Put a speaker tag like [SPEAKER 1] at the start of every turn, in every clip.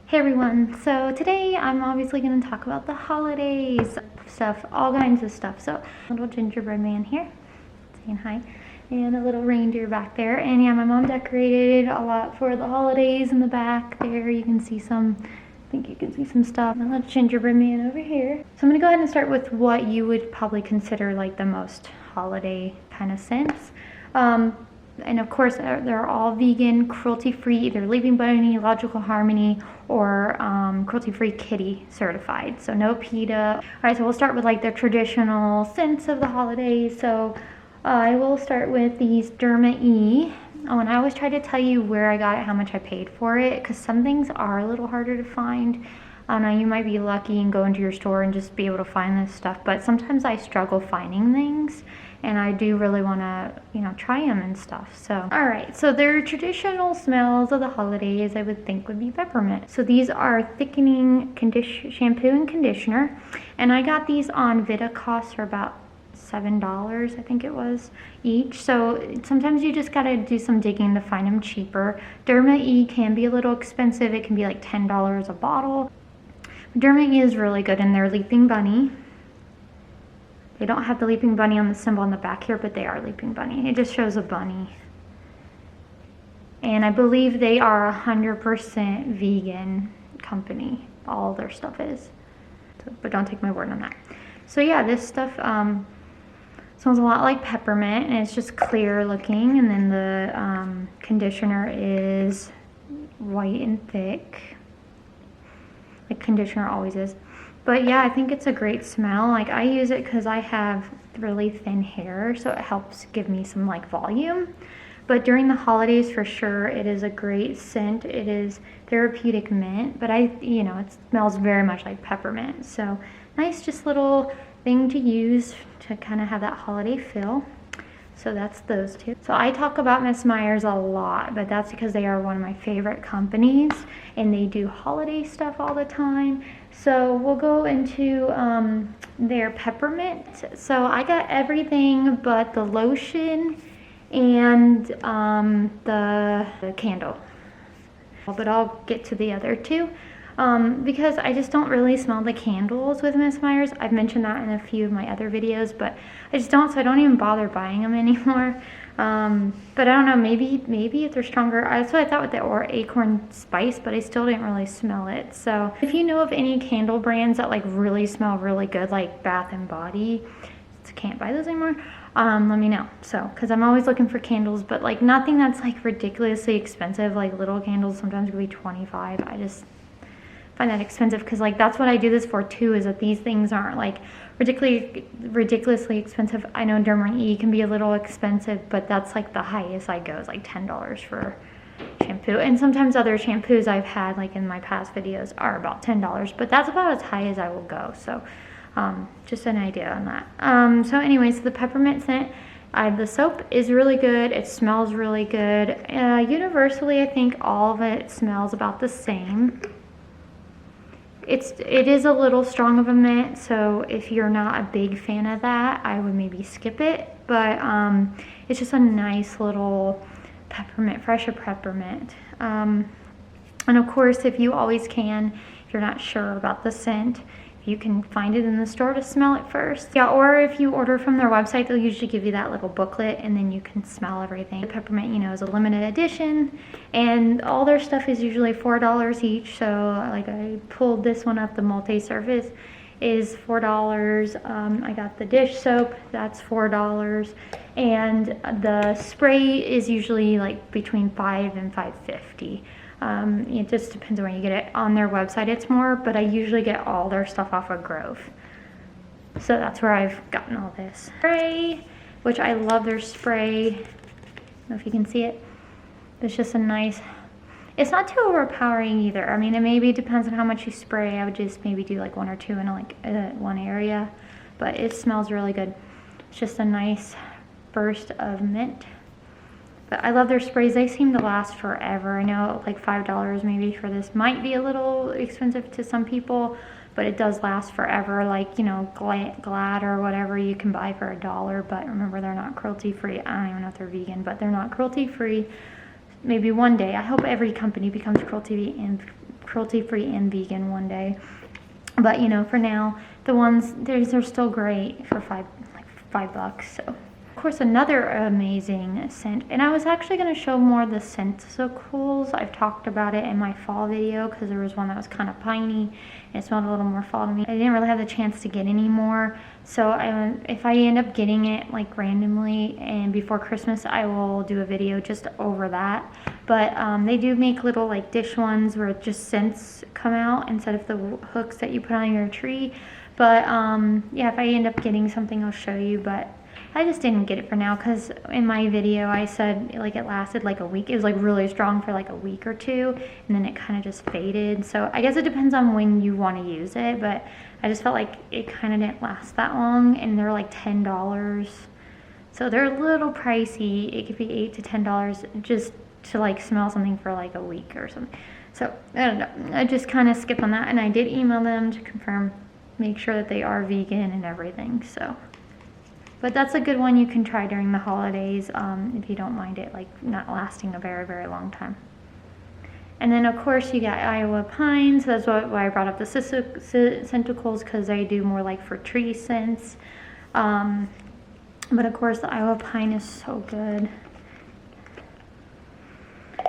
[SPEAKER 1] Hey everyone, so today I'm obviously going to talk about the holidays stuff, all kinds of stuff. So little gingerbread man here saying hi, and a little reindeer back there. And yeah, my mom decorated a lot for the holidays in the back there. You can see some, I think you can see some stuff. And a little gingerbread man over here. So I'm going to go ahead and start with what you would probably consider like the most holiday kind of scents. And of course, they're all vegan, cruelty-free, either Leaping Bunny, Logical Harmony, or cruelty-free kitty certified. So no PETA. All right, so we'll start with like the traditional scents of the holidays. So I will start with these Derma-E. Oh, and I always try to tell you where I got it, how much I paid for it, because some things are a little harder to find. I don't know, you might be lucky and go into your store and just be able to find this stuff, but sometimes I struggle finding things. And I do really want to, try them and stuff. So, all right. So their traditional smells of the holidays, I would think, would be peppermint. So these are thickening shampoo and conditioner. And I got these on Vitacost for about $7, I think it was, each. So sometimes you just got to do some digging to find them cheaper. Derma-E can be a little expensive. It can be like $10 a bottle. Derma-E is really good in their Leaping Bunny. They don't have the Leaping Bunny on the symbol on the back here, but they are Leaping Bunny. It just shows a bunny. And I believe they are 100% vegan company. All their stuff is. So, but don't take my word on that. So yeah, this stuff smells a lot like peppermint, and it's just clear looking. And then the conditioner is white and thick, like conditioner always is. But yeah, I think it's a great smell. Like I use it because I have really thin hair, so it helps give me some like volume. But during the holidays, for sure, it is a great scent. It is therapeutic mint, but it smells very much like peppermint. So nice, just little thing to use to kind of have that holiday feel. So that's those two. So I talk about Miss Meyers a lot, but that's because they are one of my favorite companies and they do holiday stuff all the time. So we'll go into their peppermint. So I got everything but the lotion and the candle. But I'll get to the other two. Because I just don't really smell the candles with Miss Meyers. I've mentioned that in a few of my other videos, but I just don't, so I don't even bother buying them anymore. But I don't know, maybe if they're stronger. That's what I thought with the acorn spice, but I still didn't really smell it. So if you know of any candle brands that like really smell really good, like Bath and Body, I can't buy those anymore. Let me know. So, because I'm always looking for candles, but like nothing that's like ridiculously expensive. Like little candles sometimes could be $25. I just find that expensive because like that's what I do this for too, is that these things aren't like ridiculously expensive. I know Derma-E can be a little expensive, but that's like the highest I go is like $10 for shampoo. And sometimes other shampoos I've had like in my past videos are about $10, but that's about as high as I will go. So just an idea on that. So anyways, the peppermint scent, the soap is really good. It smells really good. Universally, I think all of it smells about the same. It is a little strong of a mint, so if you're not a big fan of that, I would maybe skip it. But it's just a nice little peppermint, fresh peppermint. And of course, if you always can, if you're not sure about the scent, you can find it in the store to smell it first. Yeah, or if you order from their website, they'll usually give you that little booklet and then you can smell everything. The peppermint, is a limited edition and all their stuff is usually $4 each. So like I pulled this one up, the multi-surface is $4. I got the dish soap, that's $4. And the spray is usually like between $5 and $5.50. It just depends on where you get it. On their website it's more, but I usually get all their stuff off of Grove. So that's where I've gotten all this. Spray, which I love their spray. I don't know if you can see it. It's just a nice, it's not too overpowering either. I mean, it maybe depends on how much you spray. I would just maybe do like one or two in like one area, but it smells really good. It's just a nice burst of mint. But I love their sprays. They seem to last forever. I know like $5 maybe for this might be a little expensive to some people, but it does last forever. Like, Glad or whatever you can buy for $1, but remember they're not cruelty free. I don't even know if they're vegan, but they're not cruelty free. Maybe one day. I hope every company becomes cruelty cruelty-free and vegan one day. But you know, for now, the ones, these are still great for $5, so. Of course, another amazing scent, and I was actually going to show more of the Scentacles. I've talked about it in my fall video because there was one that was kind of piney and it smelled a little more fall to me. I didn't really have the chance to get any more, so if I end up getting it like randomly and before Christmas, I will do a video just over that. But they do make little like dish ones where just scents come out instead of the hooks that you put on your tree. But yeah, if I end up getting something, I'll show you. But I just didn't get it for now because in my video I said like it lasted like a week. It was like really strong for like a week or two, and then it kind of just faded. So I guess it depends on when you want to use it, but I just felt like it kind of didn't last that long, and they're like $10. So they're a little pricey. It could be $8 to $10 just to like smell something for like a week or something. So I don't know. I just kind of skipped on that, and I did email them to confirm, make sure that they are vegan and everything. So. But that's a good one you can try during the holidays if you don't mind it like not lasting a very, very long time. And then of course you got Iowa pine, so that's why I brought up the Scentacles, because they do more like for tree scents. But of course the Iowa pine is so good.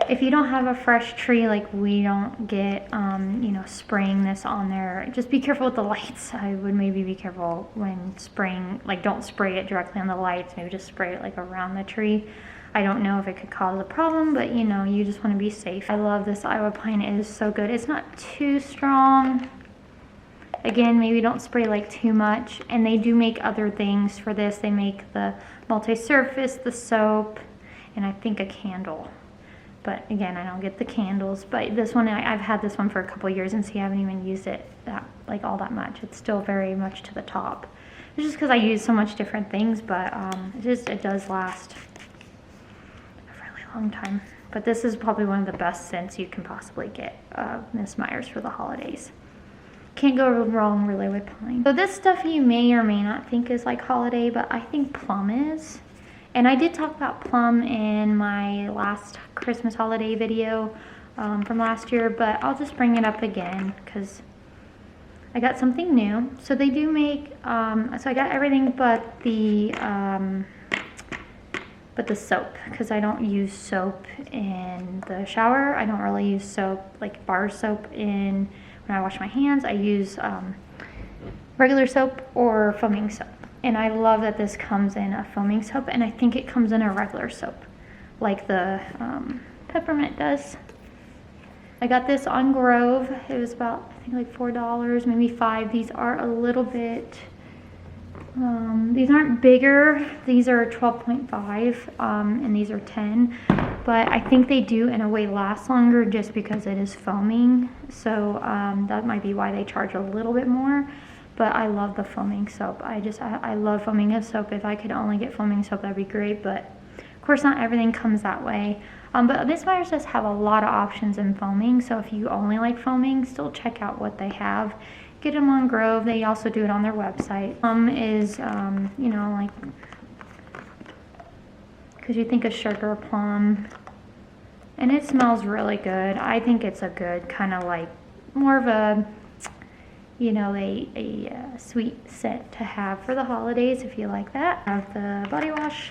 [SPEAKER 1] If you don't have a fresh tree, like we don't get, you know, spraying this on there, just be careful with the lights. I would maybe be careful when spraying, like don't spray it directly on the lights, maybe just spray it like around the tree. I don't know if it could cause a problem, but you know, you just want to be safe. I love this Iowa pine, it is so good. It's not too strong. Again, maybe don't spray like too much. And they do make other things for this. They make the multi-surface, the soap, and I think a candle. But again, I don't get the candles. But this one, I've had this one for a couple years, and see, I haven't even used it like all that much. It's still very much to the top. It's just because I use so much different things, but it does last a really long time. But this is probably one of the best scents you can possibly get, Miss Meyers, for the holidays. Can't go wrong really with pine. So this stuff you may or may not think is like holiday, but I think plum is. And I did talk about plum in my last Christmas holiday video from last year, but I'll just bring it up again because I got something new. So they do make, so I got everything but the soap, because I don't use soap in the shower. I don't really use soap, like bar soap, when I wash my hands. I use regular soap or foaming soap. And I love that this comes in a foaming soap, and I think it comes in a regular soap, like the Peppermint does. I got this on Grove. It was about, I think, like $4, maybe $5. These are a little bit, these aren't bigger. These are 12.5, and these are 10. But I think they do, in a way, last longer just because it is foaming. So that might be why they charge a little bit more. But I love the foaming soap. I love foaming soap. If I could only get foaming soap, that'd be great. But of course, not everything comes that way. But Miss Meyers does have a lot of options in foaming. So if you only like foaming, still check out what they have. Get them on Grove. They also do it on their website. Is, you know, like, because you think of sugar plum. And it smells really good. I think it's a good kind of like, more of a, you know, a sweet scent to have for the holidays if you like that. I have the body wash.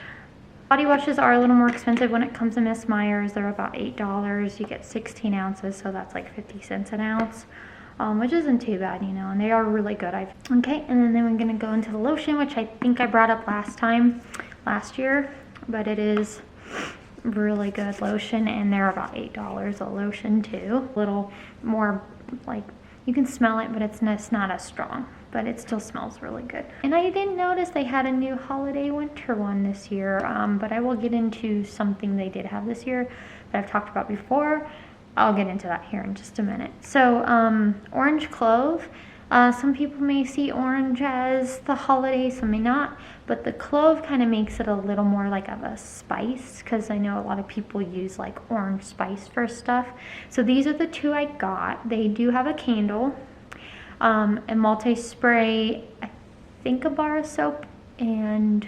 [SPEAKER 1] Body washes are a little more expensive when it comes to Miss Meyers. They're about $8. You get 16 ounces, so that's like 50 cents an ounce, which isn't too bad, you know, and they are really good. Okay, and then we're gonna go into the lotion, which I think I brought up last year, but it is really good lotion, and they're about $8 a lotion too. A little more like, you can smell it, but it's not as strong, but it still smells really good. And I didn't notice they had a new holiday winter one this year, but I will get into something they did have this year that I've talked about before. I'll get into that here in just a minute. So orange clove. Some people may see orange as the holiday, some may not, but the clove kind of makes it a little more like of a spice, because I know a lot of people use like orange spice for stuff. So these are the two I got. They do have a candle, a multi-spray, I think a bar of soap, and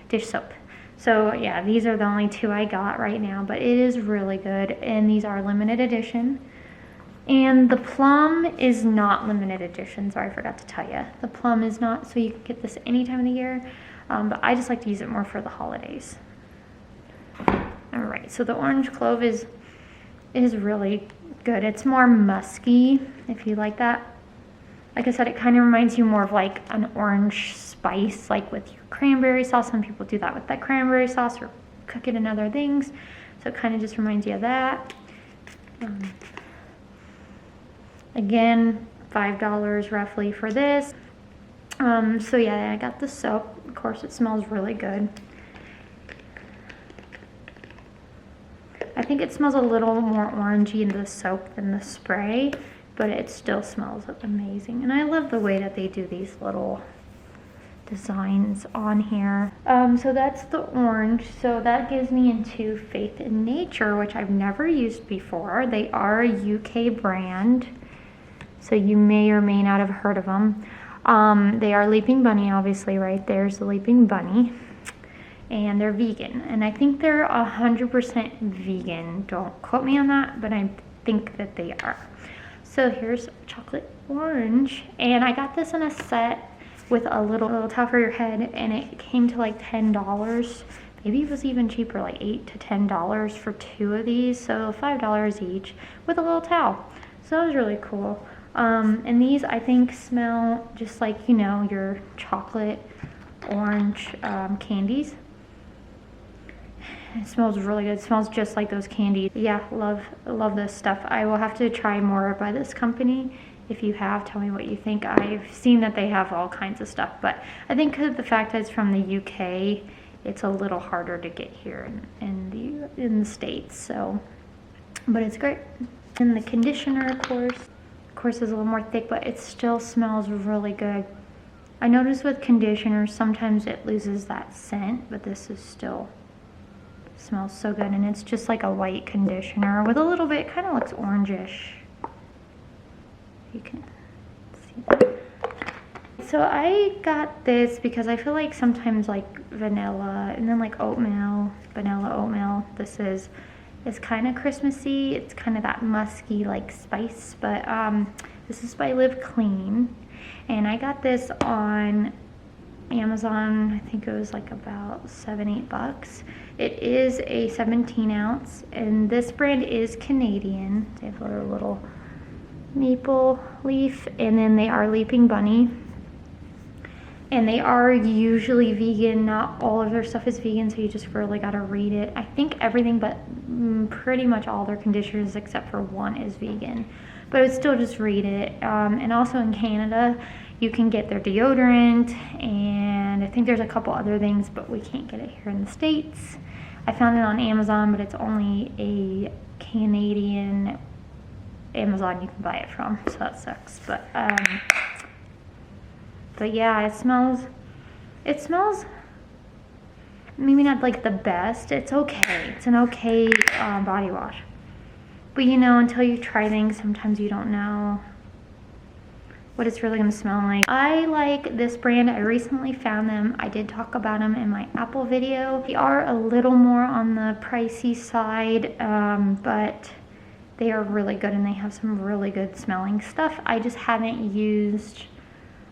[SPEAKER 1] dish soap. So yeah, these are the only two I got right now, but it is really good, and these are limited edition. And the plum is not limited edition. Sorry, I forgot to tell you. The plum is not, so you can get this any time of the year. But I just like to use it more for the holidays. All right, so the orange clove is really good. It's more musky, if you like that. Like I said, it kind of reminds you more of like an orange spice, like with your cranberry sauce. Some people do that with that cranberry sauce or cook it in other things. So it kind of just reminds you of that. Again, $5 roughly for this. So yeah, I got the soap. Of course, it smells really good. I think it smells a little more orangey in the soap than the spray, but it still smells amazing. And I love the way that they do these little designs on here. So that's the orange. So that gives me into Faith in Nature, which I've never used before. They are a UK brand, so you may or may not have heard of them. They are Leaping Bunny, obviously, right? There's the Leaping Bunny. And they're vegan. And I think they're 100% vegan. Don't quote me on that, but I think that they are. So here's chocolate orange. And I got this in a set with a little towel for your head, and it came to like $10. Maybe it was even cheaper, like $8 to $10 for 2 of these. So $5 each with a little towel. So that was really cool. And these, I think, smell just like, you know, your chocolate orange candies. It smells really good. It smells just like those candies. Yeah, love this stuff. I will have to try more by this company. If you have, tell me what you think. I've seen that they have all kinds of stuff, but I think because of the fact that it's from the UK, it's a little harder to get here in the States. So, but it's great. And the conditioner, of course, is a little more thick, but it still smells really good. I notice with conditioners, sometimes it loses that scent, but this is still smells so good. And it's just like a white conditioner with a little bit, kind of looks orangish. You can see that. So I got this because I feel like sometimes like vanilla and then like oatmeal, vanilla oatmeal, this is kind of Christmassy. It's kind of that musky like spice, but this is by Live Clean. And I got this on Amazon. I think it was like about $7-8. It is a 17 ounce, and this brand is Canadian. They have a little maple leaf, and then they are Leaping Bunny, and they are usually vegan. Not all of their stuff is vegan, so you just really got to read it. I think everything but pretty much all their conditioners except for one is vegan, but I would still just read it. And also in Canada you can get their deodorant, and I think there's a couple other things, but we can't get it here in the States. I found it on Amazon, but it's only a Canadian Amazon you can buy it from, so that sucks. But yeah, it smells maybe not like the best. It's okay. It's an okay body wash. But you know, until you try things, sometimes you don't know what it's really going to smell like. I like this brand. I recently found them. I did talk about them in my Apple video. They are a little more on the pricey side, but they are really good, and they have some really good smelling stuff. I just haven't used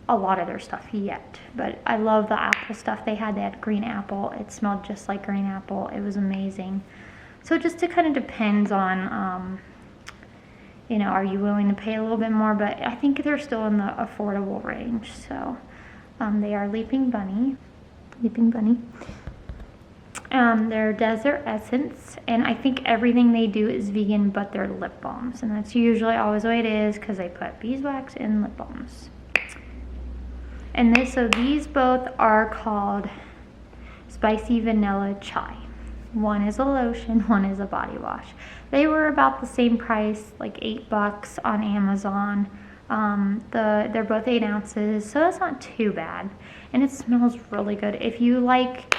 [SPEAKER 1] a lot of their stuff yet, but I love the apple stuff they had. They had green apple. It smelled just like green apple. It was amazing. So just it kind of depends on, you know, are you willing to pay a little bit more? But I think they're still in the affordable range. So they are Leaping Bunny. They're Desert Essence, and I think everything they do is vegan but their lip balms, and that's usually always the way it is because they put beeswax in lip balms. And so these both are called Spicy Vanilla Chai. One is a lotion, one is a body wash. They were about the same price, like $8 on Amazon. They're both 8 ounces, so that's not too bad. And it smells really good. If you like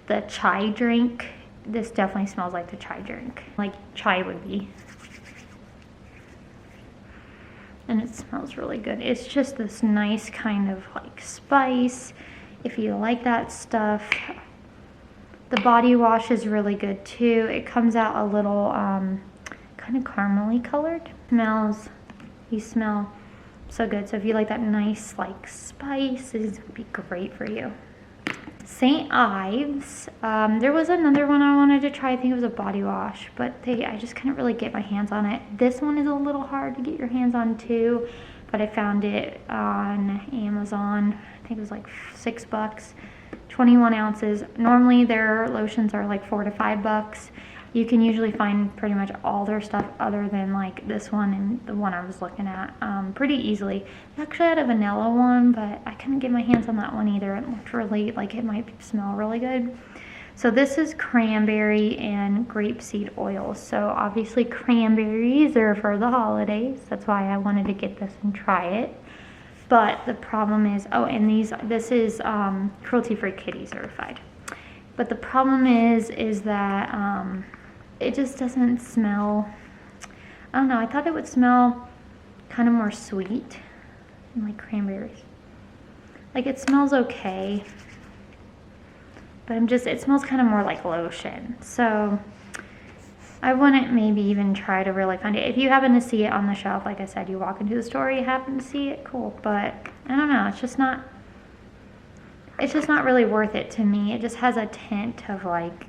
[SPEAKER 1] the chai drink, this definitely smells like the chai drink, like chai would be. And it smells really good. It's just this nice kind of like spice, if you like that stuff. The body wash is really good too. It comes out a little kind of caramely colored. Smells These smell so good. So if you like that nice like spice, these would be great for you. St. Ives. There was another one I wanted to try. I think it was a body wash, but I just couldn't really get my hands on it. This one is a little hard to get your hands on too, but I found it on Amazon. I think it was like $6, 21 ounces. Normally their lotions are like $4 to $5. You can usually find pretty much all their stuff other than like this one and the one I was looking at pretty easily. They actually had a vanilla one, but I couldn't get my hands on that one either. It looked really like it might smell really good. So this is Cranberry and Grapeseed Oil. So obviously cranberries are for the holidays. That's why I wanted to get this and try it. But the problem is, oh, and this is cruelty-free kitty certified. But the problem is that it just doesn't smell, I don't know, I thought it would smell kind of more sweet, like cranberries. Like it smells okay, but it smells kind of more like lotion. So I wouldn't maybe even try to really find it. If you happen to see it on the shelf, like I said, you walk into the store, you happen to see it, cool. But I don't know, it's just not really worth it to me. It just has a tint of like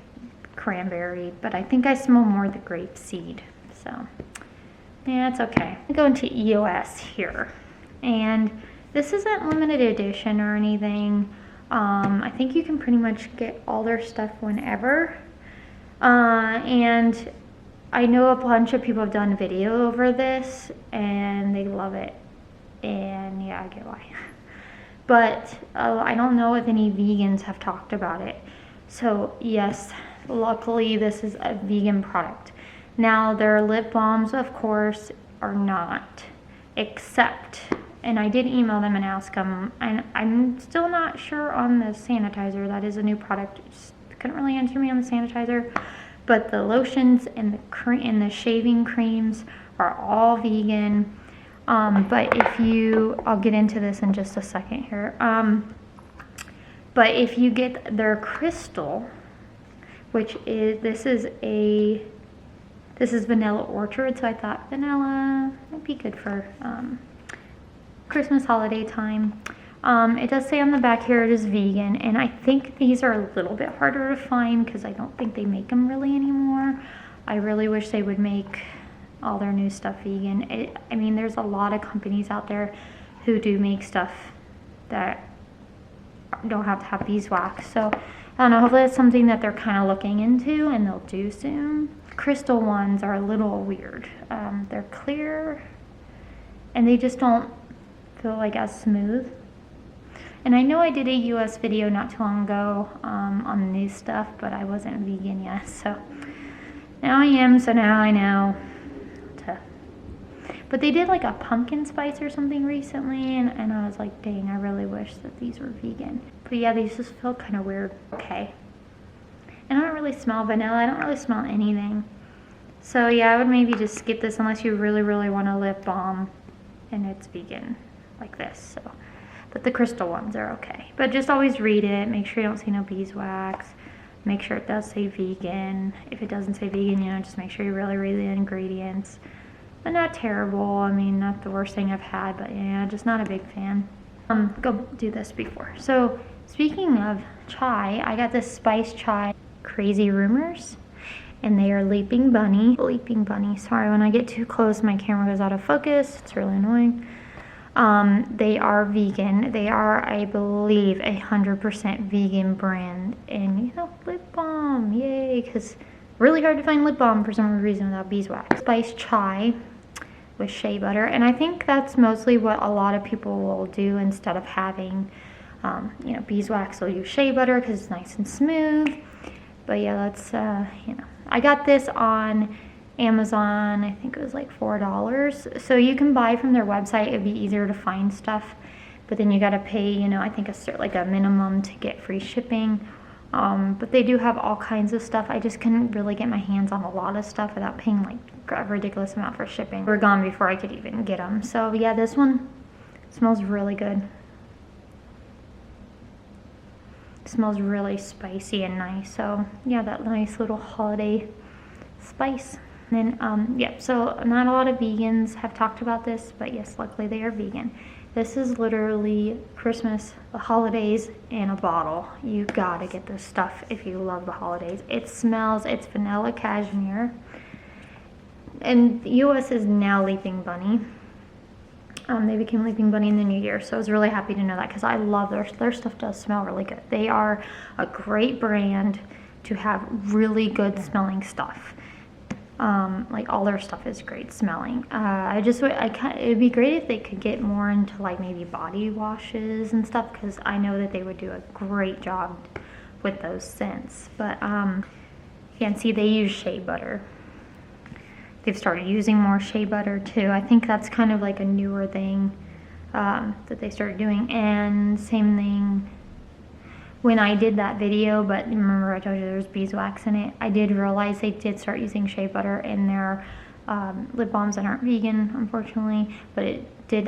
[SPEAKER 1] cranberry, but I think I smell more the grape seed. So yeah, it's okay. I'm going to EOS here, and this isn't limited edition or anything. I think you can pretty much get all their stuff whenever. And I know a bunch of people have done video over this and they love it, and yeah, I get why. But I don't know if any vegans have talked about it. So yes, luckily this is a vegan product. Now their lip balms, of course, are not, except, and I did email them and ask them, and I'm still not sure on the sanitizer. That is a new product. Just couldn't really answer me on the sanitizer. But the lotions and the shaving creams are all vegan. But if I'll get into this in just a second here. But if you get their crystal, which is, this is vanilla orchard, so I thought vanilla might be good for Christmas holiday time. It does say on the back here it is vegan, and I think these are a little bit harder to find because I don't think they make them really anymore. I really wish they would make all their new stuff vegan. I mean, there's a lot of companies out there who do make stuff that don't have to have beeswax. So I don't know, hopefully that's something that they're kind of looking into and they'll do soon. Crystal ones are a little weird. They're clear and they just don't feel like as smooth. And I know I did a US video not too long ago on new stuff, but I wasn't vegan yet, so now I am, so now I know. But they did like a pumpkin spice or something recently, and I was like, dang, I really wish that these were vegan. But yeah, these just feel kind of weird. Okay. And I don't really smell vanilla. I don't really smell anything. So yeah, I would maybe just skip this unless you really, really want a lip balm and it's vegan like this. So, but the crystal ones are okay. But just always read it. Make sure you don't see no beeswax. Make sure it does say vegan. If it doesn't say vegan, just make sure you really read the ingredients. But not terrible. I mean, not the worst thing I've had, but yeah, just not a big fan. Go do this before. So speaking of chai, I got this spice chai Crazy Rumors, and they are Leaping Bunny. Sorry, when I get too close, my camera goes out of focus. It's really annoying. They are vegan. They are, I believe, 100% vegan brand. And lip balm, yay! Because really hard to find lip balm for some reason without beeswax. Spice chai with shea butter, and I think that's mostly what a lot of people will do instead of having beeswax. They'll use shea butter because it's nice and smooth. But yeah, that's I got this on Amazon. I think it was like $4. So you can buy from their website. It'd be easier to find stuff, but then you got to pay I think a minimum to get free shipping. But they do have all kinds of stuff. I just couldn't really get my hands on a lot of stuff without paying like a ridiculous amount for shipping. They were gone before I could even get them. So yeah, this one smells really good. It smells really spicy and nice. So yeah, that nice little holiday spice. And then, yeah, so not a lot of vegans have talked about this, but yes, luckily they are vegan. This is literally Christmas, the holidays in a bottle. You gotta get this stuff if you love the holidays. It smells, it's vanilla cashmere. And US is now Leaping Bunny. They became Leaping Bunny in the new year, so I was really happy to know that because I love their stuff does smell really good. They are a great brand to have really good smelling stuff. Like all their stuff is great smelling. It'd be great if they could get more into like maybe body washes and stuff, because I know that they would do a great job with those scents. But you can see they use shea butter. They've started using more shea butter too. I think that's kind of like a newer thing that they started doing. And same thing when I did that video, but remember I told you there was beeswax in it. I did realize they did start using shea butter in their lip balms that aren't vegan, unfortunately. But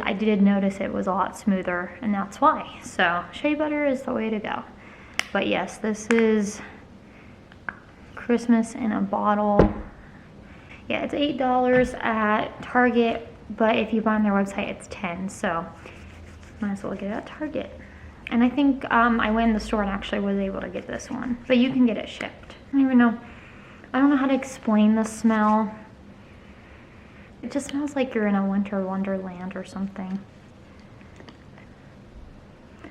[SPEAKER 1] I did notice it was a lot smoother, and that's why. So shea butter is the way to go. But yes, this is Christmas in a bottle. Yeah, it's $8 at Target, but if you buy on their website, it's $10. So might as well get it at Target. And I think I went in the store and actually was able to get this one, but you can get it shipped. I don't know how to explain the smell. It just smells like you're in a winter wonderland or something.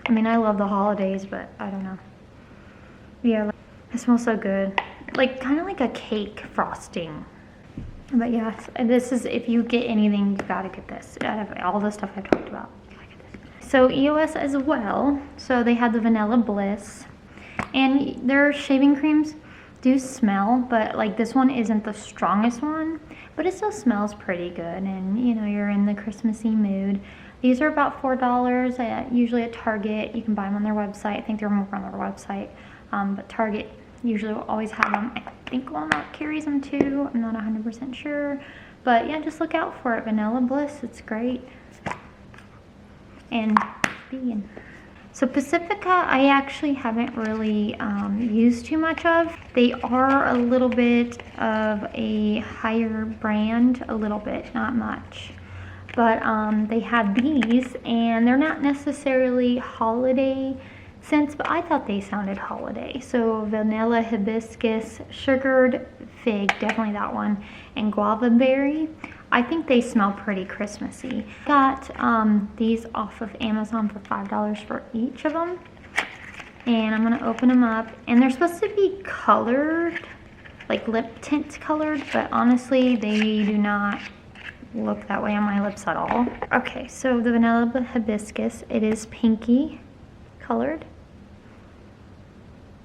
[SPEAKER 1] I mean, I love the holidays, but I don't know. Yeah, it smells so good. Like, kind of like a cake frosting. But yeah, this is, if you get anything, you gotta get this. Out of all the stuff I've talked about. So EOS as well, so they had the Vanilla Bliss, and their shaving creams do smell, but like this one isn't the strongest one, but it still smells pretty good, and you know, you're in the Christmassy mood. These are about $4 usually at Target. You can buy them on their website. I think they're more on their website, but Target usually will always have them. I think Walmart carries them too. I'm not 100% sure, but yeah, just look out for it. Vanilla Bliss, it's great. And vegan. So Pacifica, I actually haven't really used too much of. They are a little bit of a higher brand, a little bit, not much. But they have these, and they're not necessarily holiday scents, but I thought they sounded holiday. So vanilla, hibiscus, sugared fig, definitely that one, and guava berry. I think they smell pretty Christmassy. Got these off of Amazon for $5 for each of them. And I'm gonna open them up. And they're supposed to be colored, like lip tint colored, but honestly, they do not look that way on my lips at all. Okay, so the vanilla hibiscus, it is pinky colored.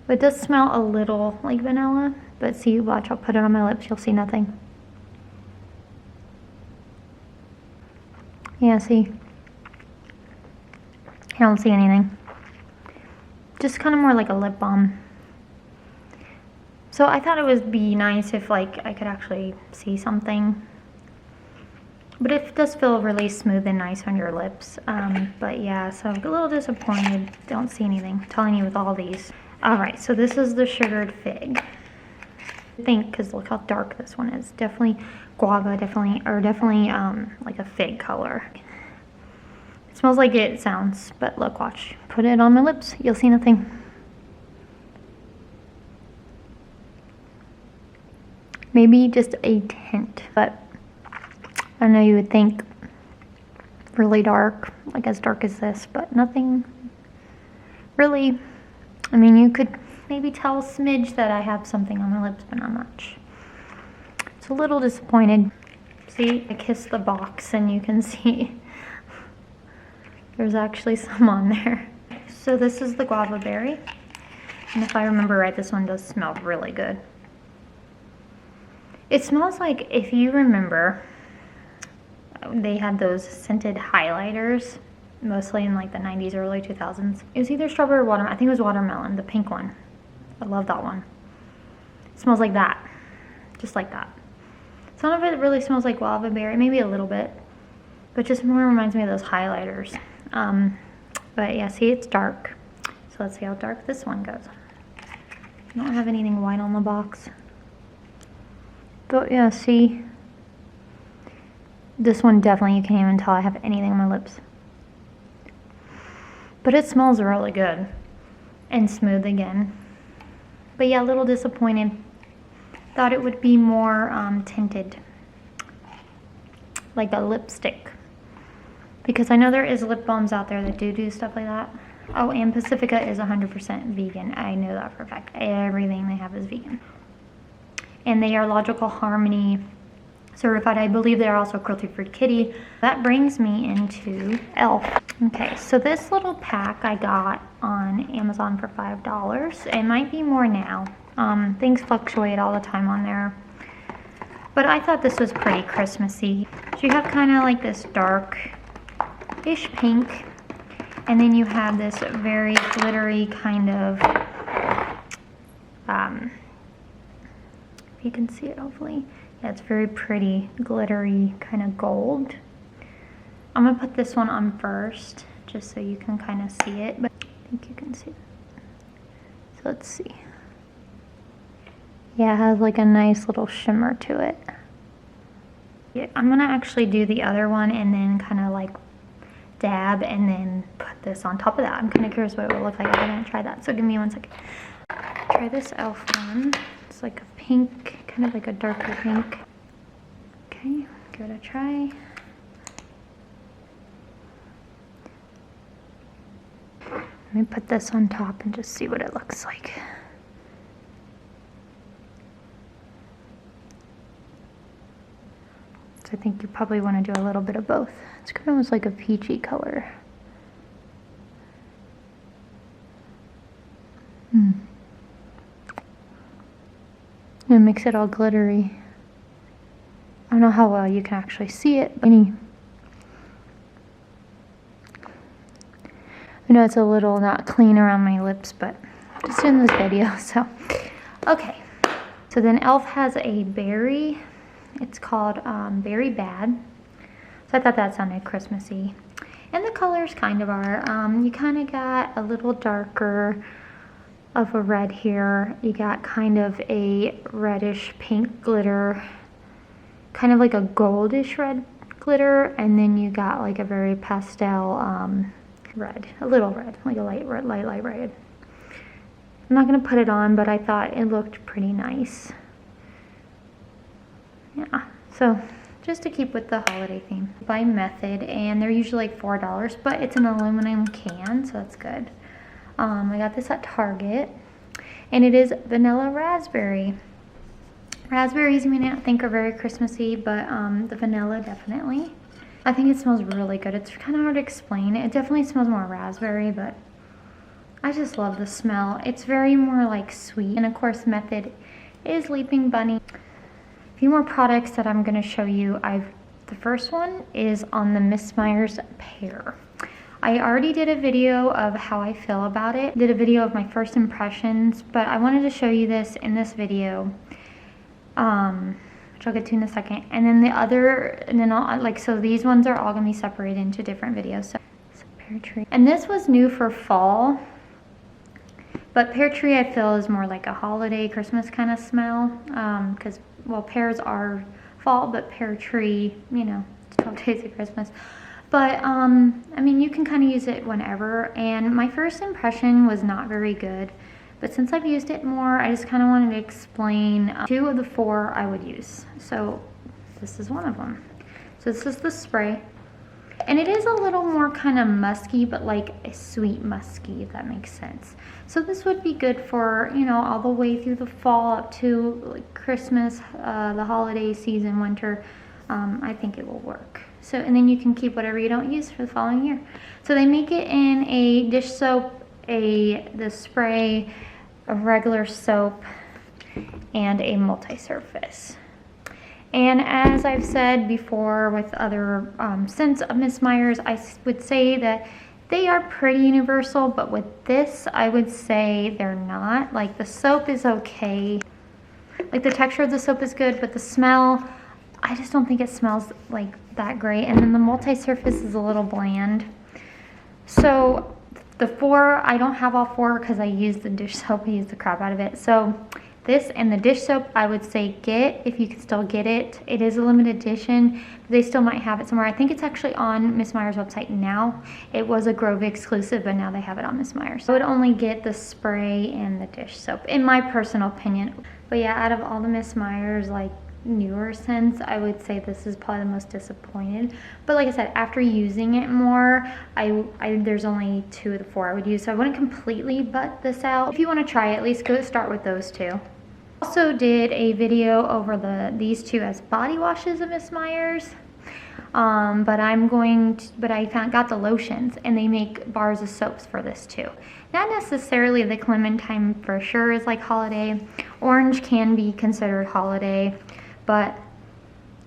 [SPEAKER 1] But it does smell a little like vanilla, but see, watch, I'll put it on my lips, you'll see nothing. Yeah, see, I don't see anything. Just kind of more like a lip balm. So I thought it would be nice if like I could actually see something. But it does feel really smooth and nice on your lips. But yeah, so I'm a little disappointed. Don't see anything. I'm telling you with all these. Alright, so this is the sugared fig. I think, because look how dark this one is. Definitely guava, definitely like a fig color. It smells like it sounds, but look, watch. Put it on my lips, you'll see nothing. Maybe just a tint, but I know you would think really dark, like as dark as this, but nothing really. I mean, you could maybe tell a smidge that I have something on my lips, but not much. It's a little disappointed. See, I kissed the box and you can see there's actually some on there. So this is the guava berry. And if I remember right, this one does smell really good. It smells like, if you remember, they had those scented highlighters, mostly in like the 90s, early 2000s. It was either strawberry or watermelon. I think it was watermelon, the pink one. I love that one. It smells like that, just like that. Some of it really smells like guava berry, maybe a little bit, but just more reminds me of those highlighters. But yeah, see, it's dark. So let's see how dark this one goes. I don't have anything white on the box. But yeah, see, this one definitely, you can't even tell I have anything on my lips. But it smells really good and smooth again. But yeah, a little disappointed. Thought it would be more tinted, like a lipstick. Because I know there is lip balms out there that do stuff like that. Oh, and Pacifica is 100% vegan. I know that for a fact. Everything they have is vegan. And they are Logical Harmony certified. I believe they're also cruelty-free kitty. That brings me into e.l.f. Okay, so this little pack I got on Amazon for $5. It might be more now. Things fluctuate all the time on there. But I thought this was pretty Christmassy. So you have kind of like this dark-ish pink. And then you have this very glittery kind of, if you can see it hopefully. Yeah, it's very pretty, glittery kind of gold. I'm gonna put this one on first, just so you can kind of see it, but I think you can see it. So let's see. Yeah, it has like a nice little shimmer to it. Yeah, I'm gonna actually do the other one and then kind of like dab and then put this on top of that. I'm kind of curious what it will look like if I didn't try that. So give me 1 second. Try this e.l.f. one. It's like a pink, kind of like a darker pink. Okay, give it a try. Let me put this on top and just see what it looks like. So I think you probably want to do a little bit of both. It's kind of almost like a peachy color. It makes it all glittery. I don't know how well you can actually see it, but I know it's a little not clean around my lips, but I'm just doing this video, so. Okay, so then e.l.f. has a berry. It's called Berry Bad. So I thought that sounded Christmassy. And the colors kind of are. You kind of got a little darker of a red here. You got kind of a reddish pink glitter. Kind of like a goldish red glitter. And then you got like a very pastel red. A little red. Like a light red. I'm not going to put it on, but I thought it looked pretty nice. Yeah, so just to keep with the holiday theme. By Method, and they're usually like $4, but it's an aluminum can, so that's good. I got this at Target, and it is vanilla raspberry. Raspberries you may not think are very Christmassy, but the vanilla definitely. I think it smells really good. It's kind of hard to explain. It definitely smells more raspberry, but I just love the smell. It's very more like sweet, and of course Method is Leaping Bunny. A few more products that I'm going to show you. The first one is on the Miss Meyers Pear. I already did a video of how I feel about it. Did a video of my first impressions, but I wanted to show you this in this video, which I'll get to in a second. And then the other, and then so these ones are all going to be separated into different videos. So Pear Tree. And this was new for fall, but Pear Tree I feel is more like a holiday Christmas kind of smell, because well, pears are fall, but Pear Tree, you know, it's 12 days of Christmas. But, I mean, you can kind of use it whenever, and my first impression was not very good. But since I've used it more, I just kind of wanted to explain 2 of the 4 I would use. So, this is one of them. So, this is the spray. And it is a little more kind of musky, but like a sweet musky, if that makes sense. So this would be good for, you know, all the way through the fall up to like Christmas, the holiday season, winter. I think it will work. So, and then you can keep whatever you don't use for the following year. So they make it in a dish soap, the spray, a regular soap, and a multi-surface. And as I've said before with other scents of Miss Meyers, I would say that they are pretty universal, but with this, I would say they're not. Like the soap is okay. Like the texture of the soap is good, but the smell, I just don't think it smells like that great. And then the multi-surface is a little bland. So the 4, I don't have all 4 because I used the dish soap, I used the crap out of it. So this and the dish soap, I would say get, if you can still get it. It is a limited edition. They still might have it somewhere. I think it's actually on Miss Meyers' website now. It was a Grove exclusive, but now they have it on Miss Meyers. I would only get the spray and the dish soap, in my personal opinion. But yeah, out of all the Miss Meyers, like, newer scents, I would say this is probably the most disappointed. But like I said, after using it more, there's only 2 of the 4 I would use, so I wouldn't completely butt this out. If you want to try it, at least go start with those 2. Also did a video over these 2 as body washes of Miss Meyers. But I got the lotions, and they make bars of soaps for this too. Not necessarily the clementine for sure is like holiday. Orange can be considered holiday, but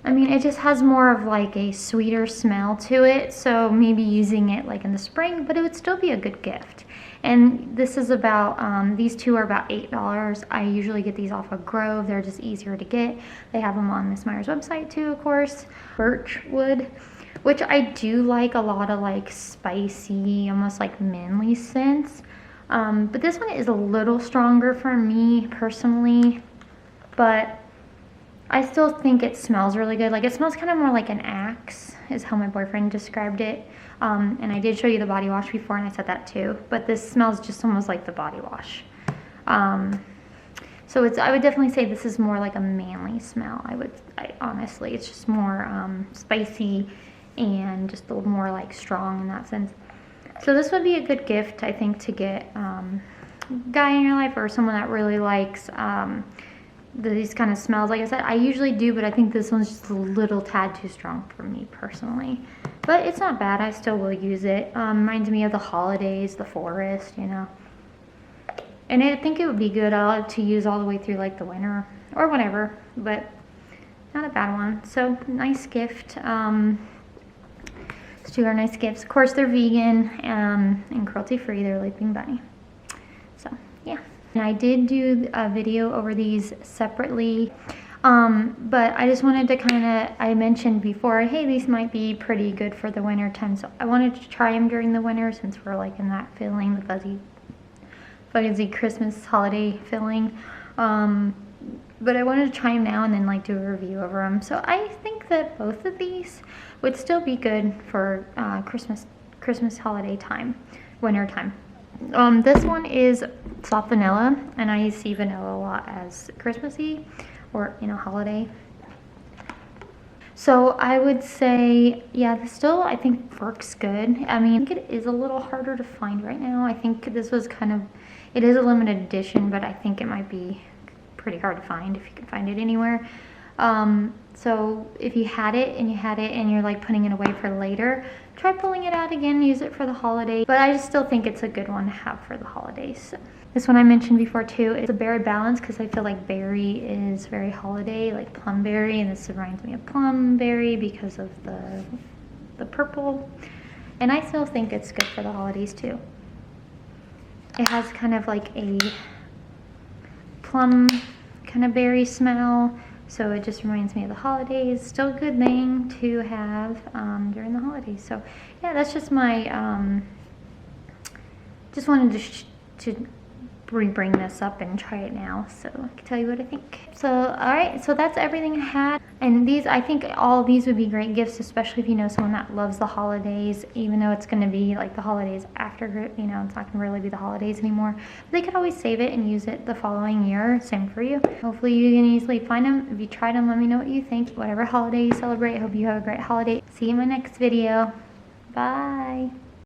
[SPEAKER 1] I mean, it just has more of like a sweeter smell to it, so maybe using it like in the spring, but it would still be a good gift. And this is about, these 2 are about $8. I usually get these off of Grove. They're just easier to get. They have them on Miss Meyers' website too, of course. Birch Wood, which I do like a lot of like spicy, almost like manly scents. But this one is a little stronger for me personally, but I still think it smells really good. Like, it smells kind of more like an Axe, is how my boyfriend described it. And I did show you the body wash before, and I said that too. But this smells just almost like the body wash. So I would definitely say this is more like a manly smell. Honestly, it's just more spicy and just a little more like strong in that sense. So this would be a good gift, I think, to get a guy in your life or someone that really likes these kind of smells. Like I said, I usually do, but I think this one's just a little tad too strong for me personally. But it's not bad. I still will use it. Reminds me of the holidays, the forest, you know. And I think it would be good to use all the way through like the winter or whatever, but not a bad one. So nice gift. These 2 are nice gifts. Of course, they're vegan and cruelty free. They're Leaping Bunny. So yeah. And I did do a video over these separately, but I just wanted to I mentioned before, hey, these might be pretty good for the winter time, so I wanted to try them during the winter since we're like in that feeling, the fuzzy Christmas holiday feeling. But I wanted to try them now and then like do a review over them. So I think that both of these would still be good for Christmas holiday time, winter time. This one is soft vanilla, and I see vanilla a lot as Christmassy or, you know, holiday. So I would say, yeah, this still I think works good. I mean, I think it is a little harder to find right now. I think this was it is a limited edition, but I think it might be pretty hard to find if you can find it anywhere. So if you had it and you're like putting it away for later, try pulling it out again, use it for the holidays. But I just still think it's a good one to have for the holidays. This one I mentioned before too, it's a berry balance because I feel like berry is very holiday, like plum berry, and this reminds me of plum berry because of the purple. And I still think it's good for the holidays too. It has kind of like a plum kind of berry smell, so it just reminds me of the holidays. Still a good thing to have during the holidays. So yeah, that's just my just wanted to re-bring this up and try it now, so I can tell you what I think. So all right, so that's everything I had, and these, I think all of these would be great gifts, especially if you know someone that loves the holidays, even though it's going to be like the holidays after, you know, it's not going to really be the holidays anymore. They could always save it and use it the following year. Same for you. Hopefully you can easily find them. If you tried them, let me know what you think. Whatever holiday you celebrate, I hope you have a great holiday. See you in my next video. Bye.